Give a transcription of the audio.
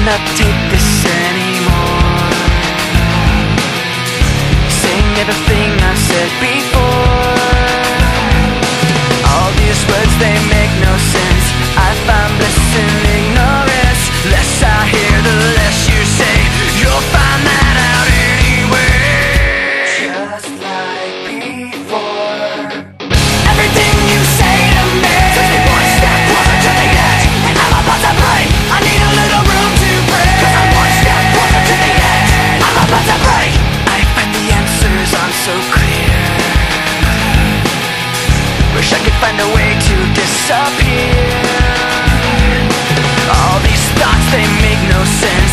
cannot take this anymore. Saying everything I've said before. All these words, they make no sense. I find bliss in ignorance. Less I hear, the less you say. You'll find that out anyway. Just like before. Everything you say to me takes me one step closer to the edge, and I'm about to break. I need a little room to breathe, 'cause I'm one step closer to the edge. I'm about to break. I find the answers aren't so clear. Wish I could find a way to disappear. All these thoughts, they make no sense.